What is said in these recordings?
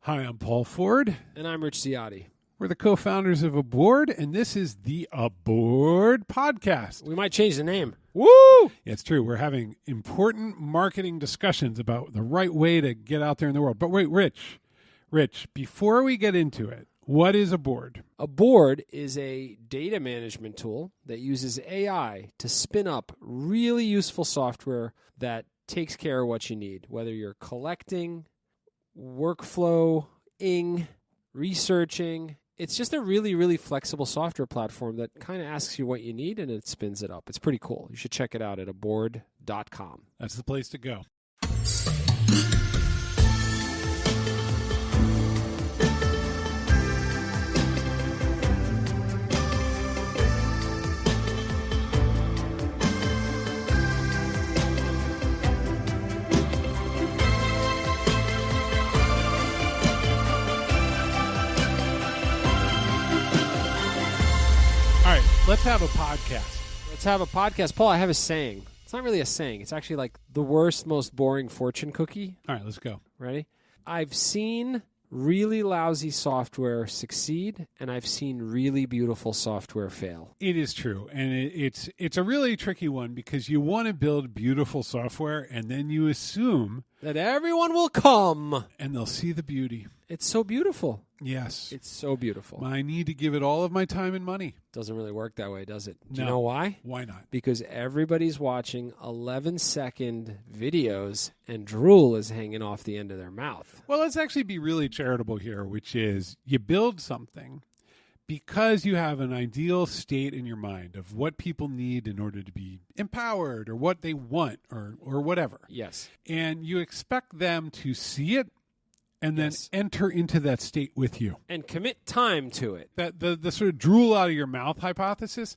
Hi, I'm Paul Ford. And I'm Rich Ciotti. We're the co-founders of Aboard, and this is the Aboard Podcast. We might change the name. Woo! Yeah, it's true. We're having important marketing discussions about the right way to get out there in the world. But wait, Rich, before we get into it, what is Aboard? Aboard is a data management tool that uses AI to spin up really useful software that takes care of what you need, whether you're collecting, workflowing, researching. It's just a really, really flexible software platform that kind of asks you what you need and it spins it up. It's pretty cool. You should check it out at aboard.com. That's the place to go. Let's have a podcast. Let's have a podcast. Paul, I have a saying. It's not really a saying. It's actually like the worst, most boring fortune cookie. All right, let's go. Ready? I've seen really lousy software succeed, and I've seen really beautiful software fail. It is true, and it's a really tricky one because you want to build beautiful software, and then you assume that everyone will come and they'll see the beauty. It's so beautiful. Yes. It's so beautiful. I need to give it all of my time and money. Doesn't really work that way, does it? Do No. you know why? Why not? Because everybody's watching 11-second videos and drool is hanging off the end of their mouth. Well, let's actually be really charitable here, which is you build something because you have an ideal state in your mind of what people need in order to be empowered or what they want or whatever. Yes. And you expect them to see it and then enter into that state with you. And commit time to it. That the sort of drool out of your mouth hypothesis,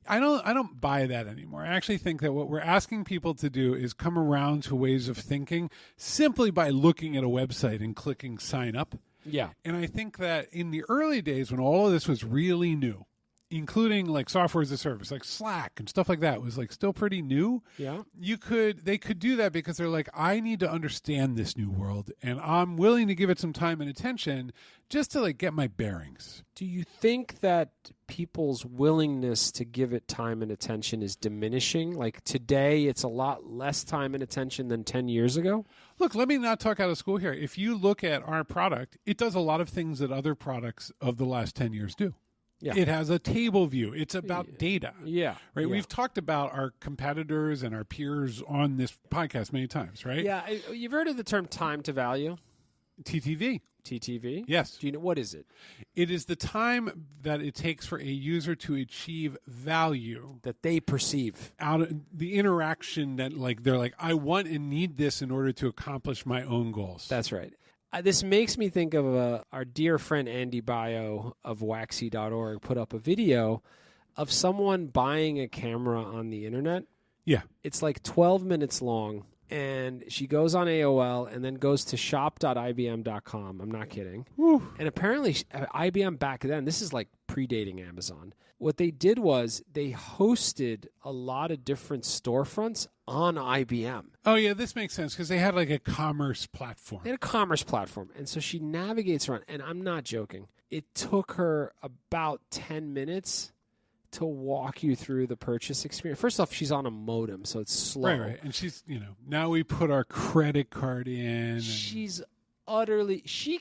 I don't buy that anymore. I actually think that what we're asking people to do is come around to ways of thinking simply by looking at a website and clicking sign up. Yeah. And I think that in the early days when all of this was really new, including like software as a service, like Slack and stuff like that was like still pretty new. Yeah. They could do that because they're like, I need to understand this new world and I'm willing to give it some time and attention just to like get my bearings. Do you think that people's willingness to give it time and attention is diminishing? Like today, it's a lot less time and attention than 10 years ago? Look, let me not talk out of school here. If you look at our product, it does a lot of things that other products of the last 10 years do. Yeah. It has a table view. It's about data. Yeah. Right. Yeah. We've talked about our competitors and our peers on this podcast many times, right? Yeah. You've heard of the term time to value? TTV. TTV? Yes. Do you know what is it? It is the time that it takes for a user to achieve value that they perceive out of the interaction that like they're like, I want and need this in order to accomplish my own goals. That's right. This makes me think of our dear friend Andy Bio of waxy.org put up a video of someone buying a camera on the internet. Yeah. It's like 12 minutes long, and she goes on AOL and then goes to shop.ibm.com. I'm not kidding. Whew. And apparently IBM back then, this is like predating Amazon. What they did was they hosted a lot of different storefronts on IBM. Oh, yeah, this makes sense because they had like a commerce platform. They had a commerce platform. And so she navigates around, and I'm not joking. It took her about 10 minutes to walk you through the purchase experience. First off, she's on a modem, so it's slow. Right. And she's, now we put our credit card in. She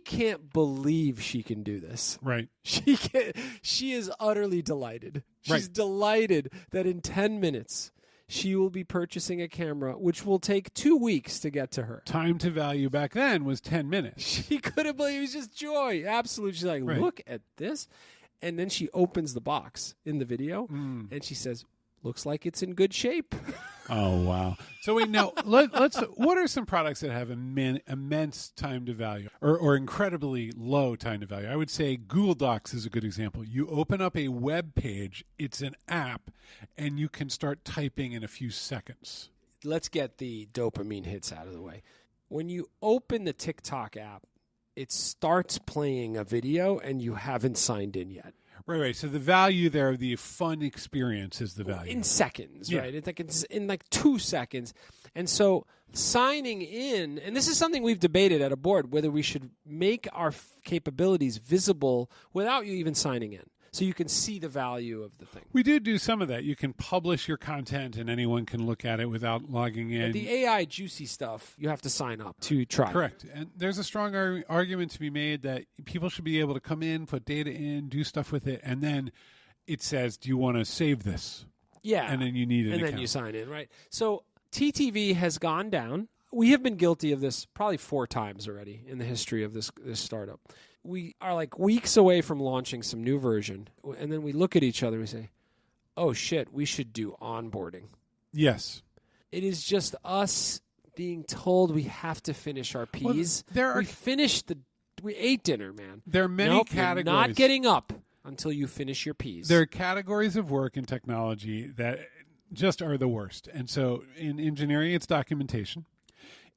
can't believe she can do this. Right. She is utterly delighted. She's delighted that in 10 minutes she will be purchasing a camera, which will take 2 weeks to get to her. Time to value back then was 10 minutes. She couldn't believe it. It was just joy. Absolutely. She's like, look at this. And then she opens the box in the video and she says, looks like it's in good shape. Oh, wow. So wait, now, let's. What are some products that have immense time to value or incredibly low time to value? I would say Google Docs is a good example. You open up a web page, it's an app, and you can start typing in a few seconds. Let's get the dopamine hits out of the way. When you open the TikTok app, it starts playing a video and you haven't signed in yet. Right. So the value there, the fun experience is the value. In seconds, right? It's like in like 2 seconds. And so signing in, and this is something we've debated at a board, whether we should make our capabilities visible without you even signing in, so you can see the value of the thing. We do some of that. You can publish your content and anyone can look at it without logging in. The AI juicy stuff, you have to sign up to try. Correct. And there's a strong argument to be made that people should be able to come in, put data in, do stuff with it, and then it says, do you want to save this? Yeah. And then you need an account. And then you sign in, right? So TTV has gone down. We have been guilty of this probably 4 times already in the history of this startup. We are like weeks away from launching some new version, and then we look at each other and we say, oh, shit, we should do onboarding. Yes. It is just us being told we have to finish our Ps. Well, we ate dinner, man. There are many categories. You're not getting up until you finish your Ps. There are categories of work in technology that just are the worst. And so in engineering, it's documentation.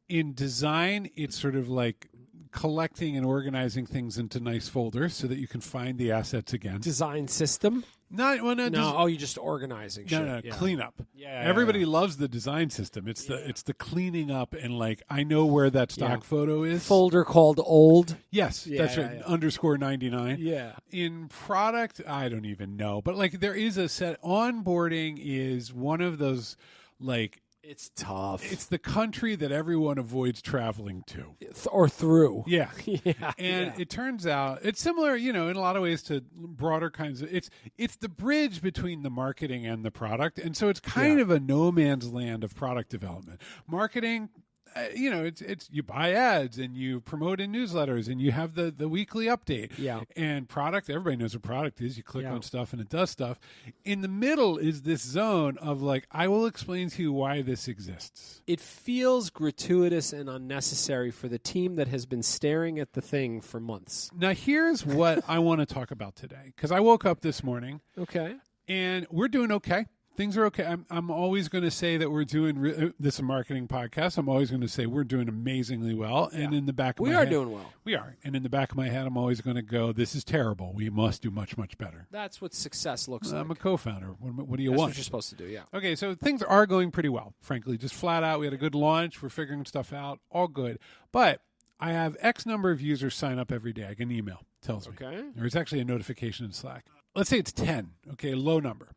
In design, it's sort of like collecting and organizing things into nice folders so that you can find the assets again. Design system? You're just organizing shit. No, cleanup. Yeah, everybody loves the design system. It's the cleaning up and like I know where that stock photo is. Folder called old. Yes, that's right. Yeah. _99. Yeah. In product, I don't even know, but like there is a set. Onboarding is one of those like. It's tough. It's the country that everyone avoids traveling to. Or through. Yeah. It turns out it's similar, in a lot of ways to broader kinds of it's the bridge between the marketing and the product. And so it's kind of a no man's land of product development. Marketing, it's you buy ads and you promote in newsletters and you have the weekly update. Yeah. And product, everybody knows what product is. You click on stuff and it does stuff. In the middle is this zone of like, I will explain to you why this exists. It feels gratuitous and unnecessary for the team that has been staring at the thing for months. Now, here's what I want to talk about today, because I woke up this morning. Okay. And we're doing okay. Things are okay. I'm always going to say that we're doing this is a marketing podcast. I'm always going to say we're doing amazingly well. And in the back of my head, we are doing well. We are. And in the back of my head, I'm always going to go, this is terrible. We must do much, much better. That's what success looks like. I'm a co-founder. What do you That's want? What you're supposed to do, yeah. Okay, so things are going pretty well, frankly. Just flat out. We had a good launch. We're figuring stuff out. All good. But I have X number of users sign up every day. I get an email. Tells me. Okay. Or it's actually a notification in Slack. Let's say it's 10. Okay, low number.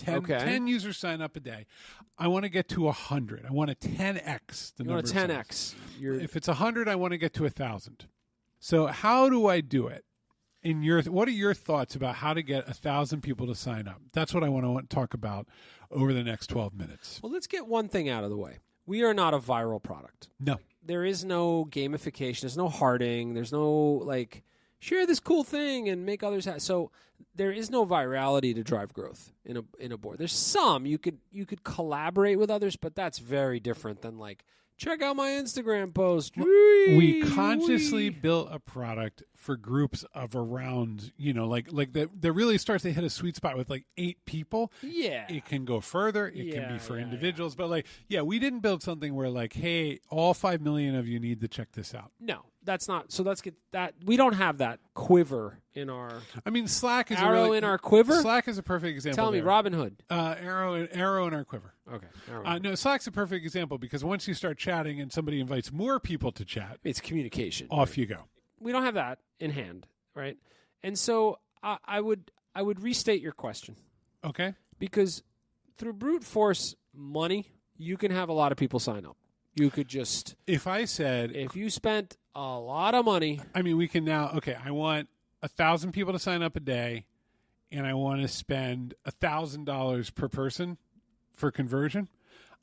10 users sign up a day. I want to get to 100. I want a 10x the you number. Want a 10x. If it's 100, I want to get to 1,000. So how do I do it? What are your thoughts about how to get 1,000 people to sign up? That's what I want to talk about over the next 12 minutes. Well, let's get one thing out of the way. We are not a viral product. No. There is no gamification. There's no hearting. There's no share this cool thing and make others happy. So there is no virality to drive growth in a board. There's some you could collaborate with others, but that's very different than check out my Instagram post. We consciously built a product for groups of around, that really starts to hit a sweet spot with 8 people. Yeah. It can go further. It can be for individuals. But we didn't build something where hey, all 5 million of you need to check this out. No, that's not. So let's get that. We don't have that quiver in our. I mean, Slack is arrow in our quiver. Slack is a perfect example. Tell me, Robin Hood. Arrow in our quiver. Okay. No, Slack's a perfect example because once you start chatting and somebody invites more people to chat, it's communication. Off you go. We don't have that in hand, right? And so I would restate your question. Okay. Because through brute force money, you can have a lot of people sign up. You could just if you spent a lot of money. I mean, we can now. Okay, I want 1,000 people to sign up a day, and I want to spend $1,000 per person for conversion.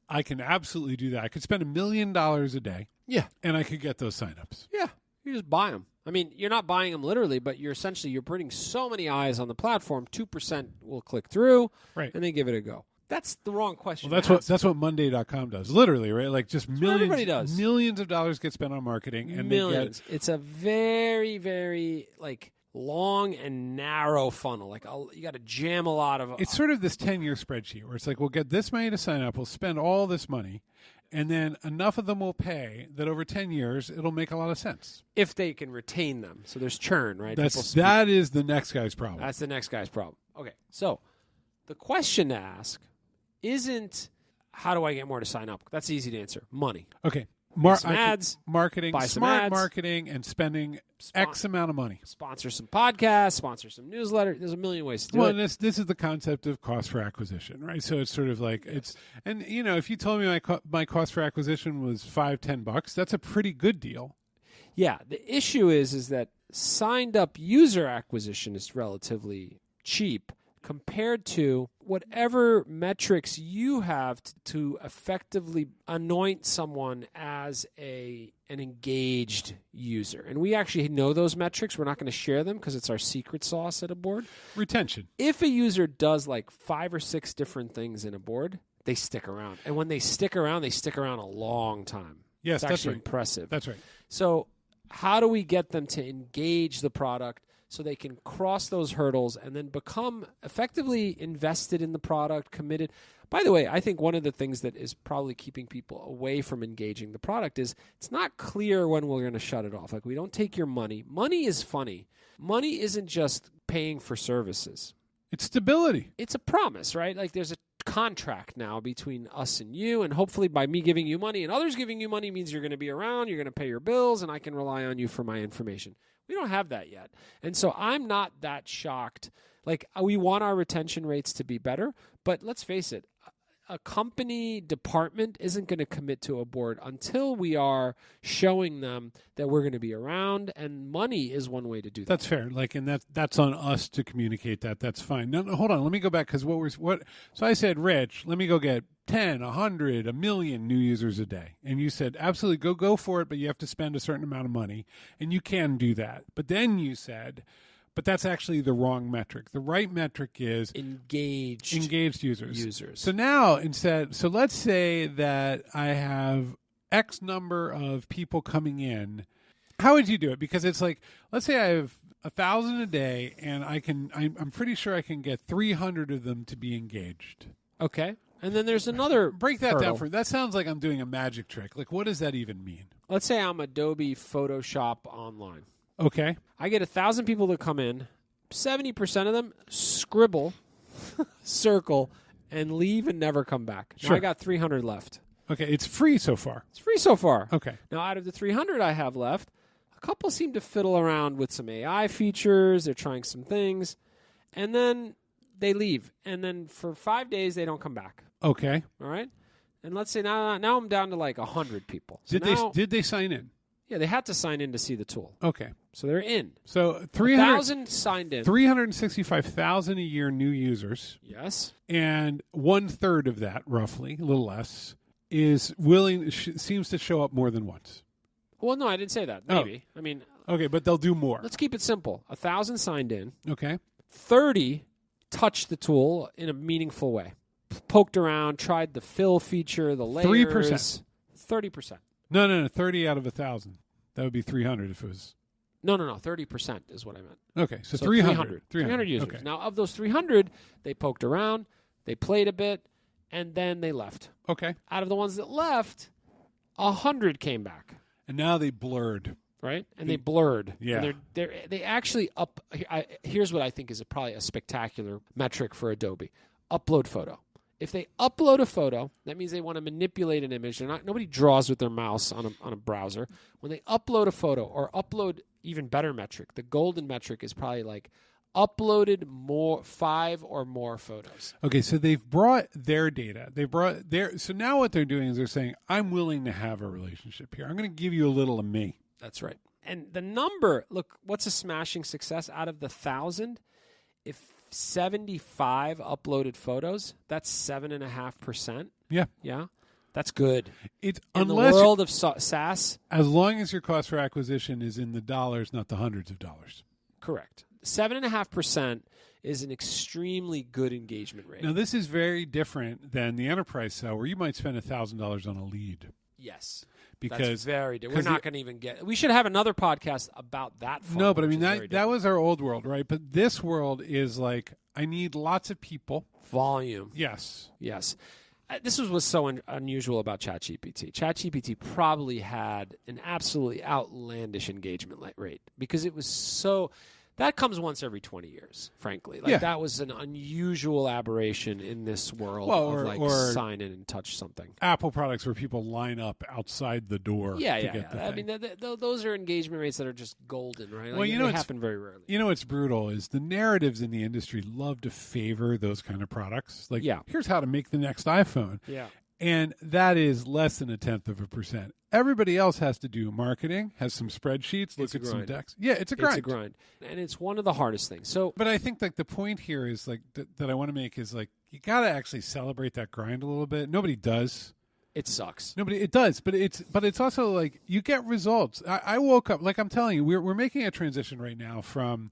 I can absolutely do that. I could spend $1 million a day. Yeah, and I could get those signups. Yeah, you just buy them. I mean, you're not buying them literally, but you're putting so many eyes on the platform. 2% will click through, right, and they give it a go. That's the wrong question. Well, that's what Monday.com does, literally, right? Just millions of dollars get spent on marketing, and millions. It's a very, very long and narrow funnel. You got to jam a lot of. It's sort of this 10-year spreadsheet where it's we'll get this many to sign up, we'll spend all this money, and then enough of them will pay that over 10 years it'll make a lot of sense if they can retain them. So there's churn, right? That is the next guy's problem. That's the next guy's problem. Okay, so the question to ask isn't how do I get more to sign up? That's easy to answer. Money. Okay. Some ads, marketing, buy some smart ads, marketing, and spending X amount of money. Sponsor some podcasts, sponsor some newsletter. There's a million ways to do it. Well, this is the concept of cost for acquisition, right? So it's sort of like and if you told me my cost for acquisition was $5-10, that's a pretty good deal. Yeah, the issue is that signed up user acquisition is relatively cheap compared to whatever metrics you have to effectively anoint someone as an engaged user. And we actually know those metrics. We're not going to share them because it's our secret sauce at a board. Retention. If a user does like 5 or 6 different things in a board, they stick around. And when they stick around a long time. Yes, it's actually that's right. impressive. That's right. So how do we get them to engage the product so they can cross those hurdles and then become effectively invested in the product, committed? By the way, I think one of the things that is probably keeping people away from engaging the product is it's not clear when we're going to shut it off. Like, we don't take your money. Money is funny. Money isn't just paying for services. It's stability. It's a promise, right? Like, there's a contract now between us and you, and hopefully by me giving you money and others giving you money means you're going to be around, you're going to pay your bills, and I can rely on you for my information. We don't have that yet. And so I'm not that shocked. Like, we want our retention rates to be better, but let's face it, a company department isn't going to commit to a board until we are showing them that we're going to be around, and money is one way to do that. That's fair. Like, and that's on us to communicate that. That's fine. No, hold on. Let me go back because so I said, Rich, let me go get 10, 100, 1 million new users a day. And you said, absolutely, go for it, but you have to spend a certain amount of money, and you can do that. But then you said, but that's actually the wrong metric. The right metric is engaged users. So now so let's say that I have X number of people coming in. How would you do it? Because it's like, let's say I have 1,000 a day, and I'm pretty sure I can get 300 of them to be engaged. Okay. And then there's another break that hurdle. down for. That sounds like I'm doing a magic trick. Like, what does that even mean? Let's say I'm Adobe Photoshop online. Okay. I get 1,000 people to come in. 70% of them scribble, circle, and leave and never come back. Now Sure. I got 300 left. Okay. It's free so far. It's free so far. Okay. Now, out of the 300 I have left, a couple seem to fiddle around with some AI features. They're trying some things. And then they leave. And then for 5 days, they don't come back. Okay. All right? And let's say now I'm down to like 100 people. So Did they sign in? Yeah, they had to sign in to see the tool. Okay. So they're in. So 300,000 signed in. 365,000 a year new users. Yes. And 1/3 of that, roughly, a little less, is seems to show up more than once. Well, no, I didn't say that. Maybe. I mean, okay, but they'll do more. Let's keep it simple. 1,000 signed in. Okay. 30 touched the tool in a meaningful way. Poked around, tried the fill feature, the layers. 3%. 30%. No. 30 out of 1,000. That would be 300 if it was. No. 30% is what I meant. Okay, so 300. 300 users. Okay. Now, of those 300, they poked around, they played a bit, and then they left. Okay. Out of the ones that left, 100 came back. And now they blurred. Right? And they blurred. Yeah. And they actually here's what I think is probably a spectacular metric for Adobe. Upload photo. If they upload a photo, that means they want to manipulate an image. Nobody draws with their mouse on a browser. When they upload a photo or upload even better metric, the golden metric is probably like uploaded 5 or more photos. Okay, so they've brought their data. So now what they're doing is they're saying, I'm willing to have a relationship here. I'm going to give you a little of me. That's right. And the number, look, what's a smashing success? Out of the 1,000, if 75 uploaded photos, that's 7.5%. Yeah. Yeah. That's good. It's in the world of SaaS. As long as your cost for acquisition is in the dollars, not the hundreds of dollars. Correct. 7.5% is an extremely good engagement rate. Now, this is very different than the enterprise sell where you might spend $1,000 on a lead. Yes. Because that's very different. We're not going to even get. We should have another podcast about that. No, but I mean that was our old world, right? But this world is like I need lots of people. Volume. Yes. This was what's so unusual about ChatGPT. ChatGPT probably had an absolutely outlandish engagement rate because it was so. That comes once every 20 years, frankly. Like that was an unusual aberration in this world or sign in and touch something. Apple products where people line up outside the door to get the thing. I mean, those are engagement rates that are just golden, right? Like, Well, they happen very rarely. You know what's brutal is the narratives in the industry love to favor those kind of products. Like, here's how to make the next iPhone. Yeah. And that is less than 0.1%. Everybody else has to do marketing, has some spreadsheets, look at some decks. Yeah, it's a grind. It's a grind. And it's one of the hardest things. But I think like the point here is like that I want to make is like you got to actually celebrate that grind a little bit. Nobody does. It sucks. It does, but it's also like you get results. I woke up, like I'm telling you, we're making a transition right now from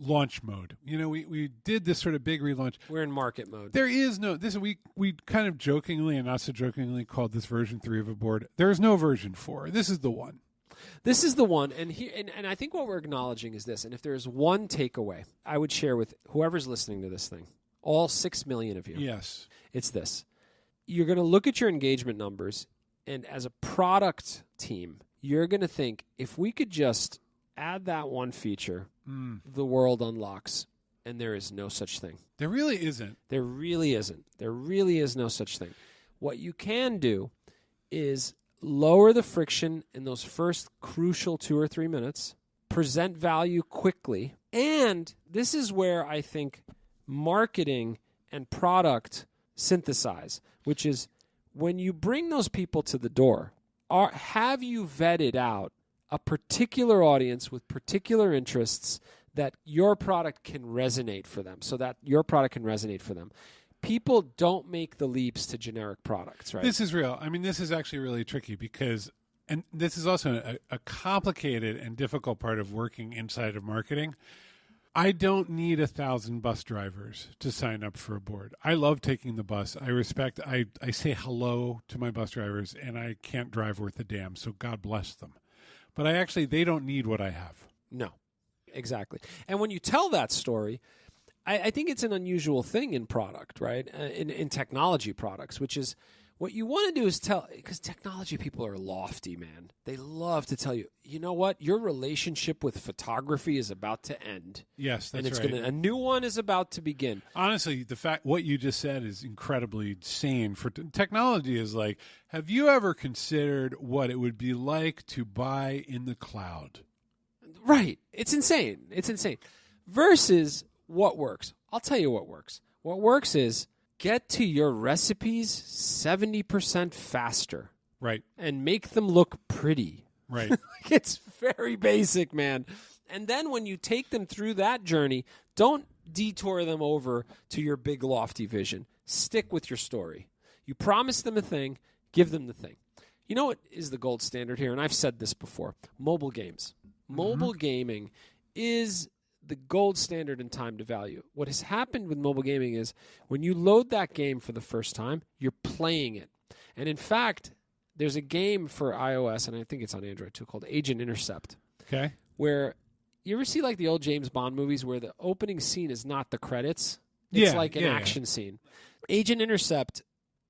launch mode. You know, we did this sort of big relaunch. We're in market mode. There is no we kind of jokingly and not so jokingly called this version 3 of a board. There is no version 4. This is the one. This is the one, and I think what we're acknowledging is this. And if there's one takeaway I would share with whoever's listening to this thing, all 6 million of you. Yes. It's this. You're going to look at your engagement numbers, and as a product team, you're going to think, if we could just add that one feature, the world unlocks, and there is no such thing. There really isn't. There really isn't. There really is no such thing. What you can do is lower the friction in those first crucial 2 or 3 minutes, present value quickly, and this is where I think marketing and product synthesize, which is when you bring those people to the door, have you vetted out a particular audience with particular interests that your product can resonate for them, so that your product can resonate for them. People don't make the leaps to generic products, right? This is real. I mean, this is actually really tricky because, and this is also a complicated and difficult part of working inside of marketing. I don't need 1,000 bus drivers to sign up for a board. I love taking the bus. I say hello to my bus drivers, and I can't drive worth a damn, so God bless them. But they don't need what I have. No, exactly. And when you tell that story, I think it's an unusual thing in product, right? In technology products, which is what you want to do is tell, because technology people are lofty, man. They love to tell you, you know what? Your relationship with photography is about to end. Yes, that's right. And a new one is about to begin. Honestly, what you just said is incredibly sane. For technology is like, have you ever considered what it would be like to buy in the cloud? Right. It's insane. It's insane. Versus what works. I'll tell you what works. What works is get to your recipes 70% faster. Right. And make them look pretty. Right. It's very basic, man. And then when you take them through that journey, don't detour them over to your big lofty vision. Stick with your story. You promise them a thing, give them the thing. You know what is the gold standard here? And I've said this before. Mobile games. Mobile gaming is the gold standard in time to value. What has happened with mobile gaming is when you load that game for the first time, you're playing it. And in fact, there's a game for iOS, and I think it's on Android too, called Agent Intercept. Okay. Where you ever see like the old James Bond movies where the opening scene is not the credits? It's like an action scene. Agent Intercept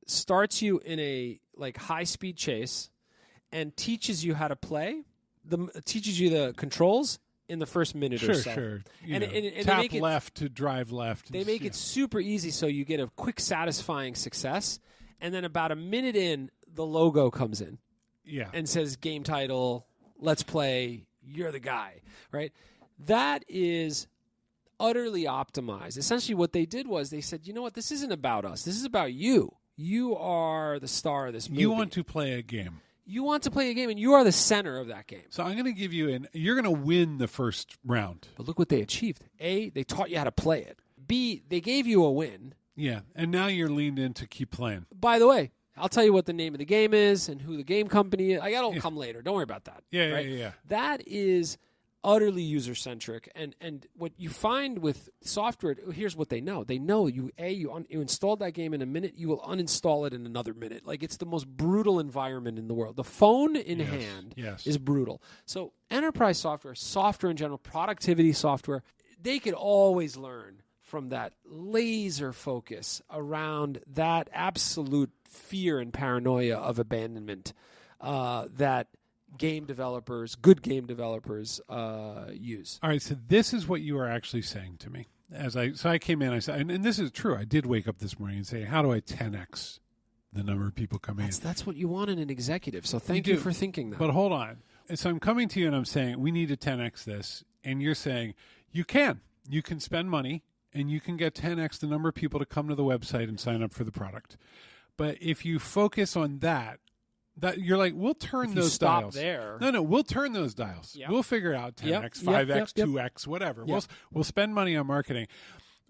starts you in a like high-speed chase and teaches you how to play, teaches you the controls in the first minute or so. Sure. And tap left to drive left. They make it super easy so you get a quick, satisfying success. And then about a minute in, the logo comes in. Yeah. And says game title, let's play, you're the guy, right? That is utterly optimized. Essentially what they did was they said, you know what, this isn't about us. This is about you. You are the star of this movie. You want to play a game. You want to play a game, and you are the center of that game. So I'm going to give you you're going to win the first round. But look what they achieved. A, they taught you how to play it. B, they gave you a win. Yeah, and now you're leaned in to keep playing. By the way, I'll tell you what the name of the game is and who the game company is. That'll come later. Don't worry about that. Yeah, right? yeah. That is utterly user-centric. And what you find with software, here's what they know. They know you installed that game in a minute, you will uninstall it in another minute. Like, it's the most brutal environment in the world. The phone in hand is brutal. So enterprise software in general, productivity software, they could always learn from that laser focus around that absolute fear and paranoia of abandonment that game developers, good game developers, use. All right, so this is what you are actually saying to me. So I came in, I said, and this is true. I did wake up this morning and say, how do I 10x the number of people coming in? That's what you want in an executive. So thank you for thinking that. But hold on. So I'm coming to you and I'm saying we need to 10x this, and you're saying you can spend money and you can get 10x the number of people to come to the website and sign up for the product. But if you focus on that you're like, we'll turn those dials. There. No, we'll turn those dials. Yep. We'll figure out 10x, Yep. 5x, 2x, whatever. Yep. We'll spend money on marketing.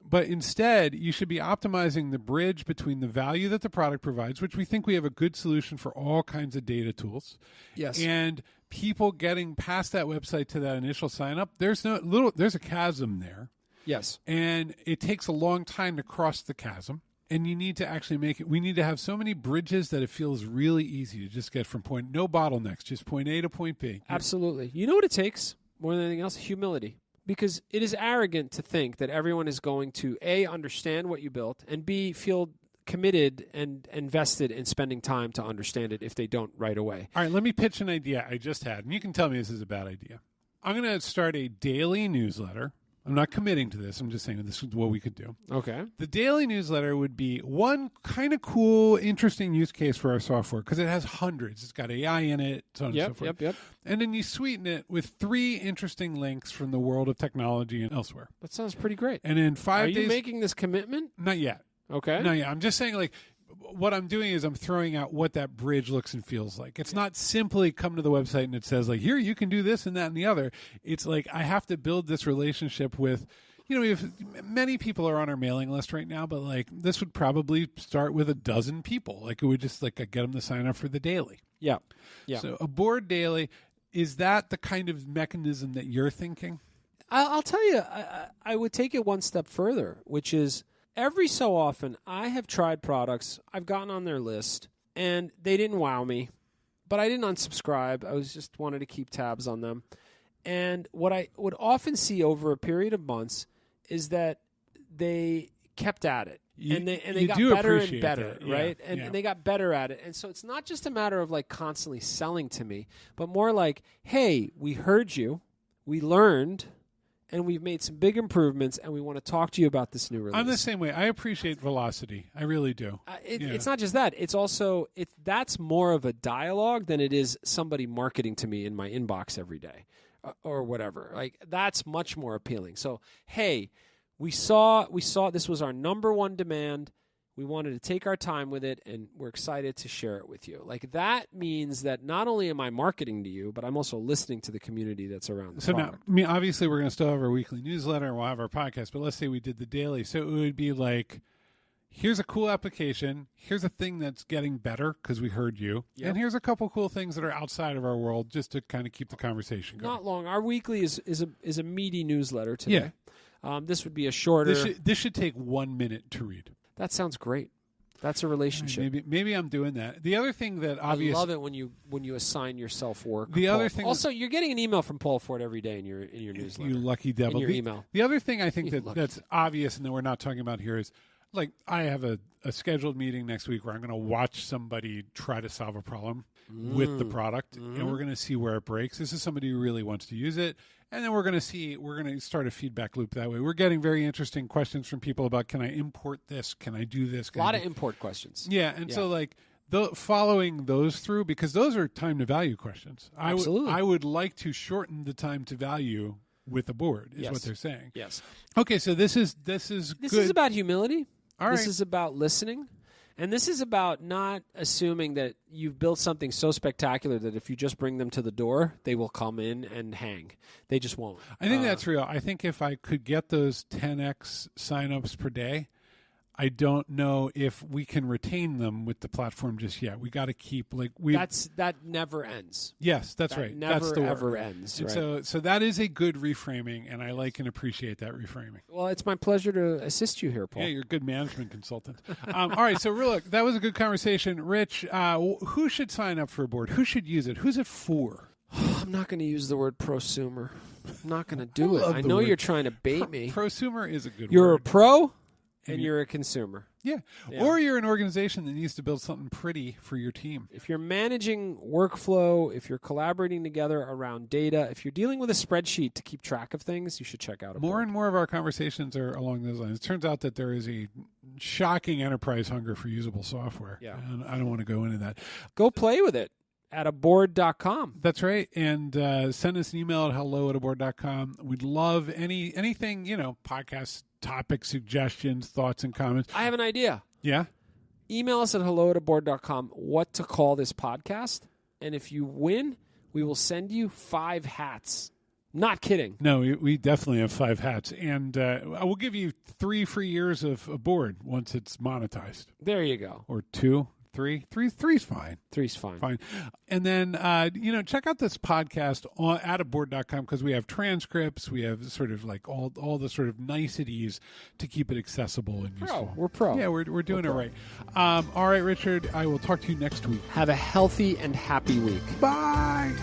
But instead, you should be optimizing the bridge between the value that the product provides, which we think we have a good solution for all kinds of data tools. Yes. And people getting past that website to that initial sign up. There's a chasm there. Yes. And it takes a long time to cross the chasm. And you need to actually we need to have so many bridges that it feels really easy to just get from no bottlenecks, just point A to point B. Absolutely. You know what it takes more than anything else? Humility. Because it is arrogant to think that everyone is going to, A, understand what you built, and B, feel committed and invested in spending time to understand it if they don't right away. All right, let me pitch an idea I just had, and you can tell me this is a bad idea. I'm going to start a daily newsletter. I'm not committing to this. I'm just saying this is what we could do. Okay. The daily newsletter would be one kind of cool, interesting use case for our software because it has hundreds. It's got AI in it, so on and so forth. Yep. And then you sweeten it with 3 interesting links from the world of technology and elsewhere. That sounds pretty great. And in 5 days... Are you making this commitment? Not yet. Okay. Not yet. I'm just saying, like, what I'm doing is I'm throwing out what that bridge looks and feels like. It's not simply come to the website and it says, like, here, you can do this and that and the other. It's like I have to build this relationship with... many people are on our mailing list right now, but like this would probably start with 12 people. Like it would just like get them to sign up for the daily. Yeah. So a board daily, is that the kind of mechanism that you're thinking? I'll tell you, I would take it one step further, which is every so often I have tried products, I've gotten on their list, and they didn't wow me, but I didn't unsubscribe. I was just wanted to keep tabs on them. And what I would often see over a period of months is that they kept at it, and they got better and better, right? And they got better at it. And so it's not just a matter of like constantly selling to me, but more like, hey, we heard you, we learned, and we've made some big improvements, and we want to talk to you about this new release. I'm the same way. I appreciate velocity. I really do. It's not just that. It's also that's more of a dialogue than it is somebody marketing to me in my inbox every day. Or whatever. Like that's much more appealing. So, hey, we saw this was our number one demand. We wanted to take our time with it, and we're excited to share it with you. Like that means that not only am I marketing to you, but I'm also listening to the community that's around the product. Now, obviously we're going to still have our weekly newsletter and we'll have our podcast, but let's say we did the daily. So it would be like, here's a cool application. Here's a thing that's getting better because we heard you. Yep. And here's a couple cool things that are outside of our world just to kind of keep the conversation going. Not long. Our weekly is a meaty newsletter today. Yeah. This would be a shorter. This should take 1 minute to read. That sounds great. That's a relationship. Maybe I'm doing that. The other thing that obviously... I love it when you assign yourself work. The other thing... Also, you're getting an email from Paul Ford every day in your newsletter. You lucky devil. In your email. The other thing I think that's obvious and that we're not talking about here is, like, I have a scheduled meeting next week where I'm going to watch somebody try to solve a problem with the product, and we're going to see where it breaks. This is somebody who really wants to use it, and then we're going to start a feedback loop that way. We're getting very interesting questions from people about, can I import this? Can I do this? A lot of import questions. Yeah, and so like following those through, because those are time to value questions. Absolutely. I would like to shorten the time to value with the board is what they're saying. Yes. Okay, so this is good. This is about humility. All right. This is about listening. And this is about not assuming that you've built something so spectacular that if you just bring them to the door, they will come in and hang. They just won't. I think that's real. I think if I could get those 10x signups per day, I don't know if we can retain them with the platform just yet. We got to keep that never ends. Yes, that's right. Never that's the ever word. ends. Right? So that is a good reframing, and I like and appreciate that reframing. Well, it's my pleasure to assist you here, Paul. Yeah, you're a good management consultant. All right, so look, that was a good conversation, Rich. Who should sign up for a board? Who should use it? Who's it for? I'm not going to use the word prosumer. I'm not going to do it. I know you're trying to bait me. Prosumer is a good word. You're a pro. And you're a consumer. Yeah. Or you're an organization that needs to build something pretty for your team. If you're managing workflow, if you're collaborating together around data, if you're dealing with a spreadsheet to keep track of things, you should check out a More board. and more of our conversations are along those lines. It turns out that there is a shocking enterprise hunger for usable software. Yeah. And I don't want to go into that. Go play with it at aboard.com. That's right. And send us an email at hello@aboard.com. We'd love anything, podcast topic suggestions, thoughts, and comments. I have an idea. Yeah? Email us at hello@aboard.com what to call this podcast. And if you win, we will send you 5 hats. Not kidding. No, we definitely have 5 hats. And I will give you 3 free years of Aboard once it's monetized. There you go. Or 2. 3? 3's fine. 3's fine. Fine. And then, check out this podcast at aboard.com because we have transcripts. We have sort of like all the sort of niceties to keep it accessible and useful. We're pro. Yeah, we're doing it right. All right, Richard, I will talk to you next week. Have a healthy and happy week. Bye.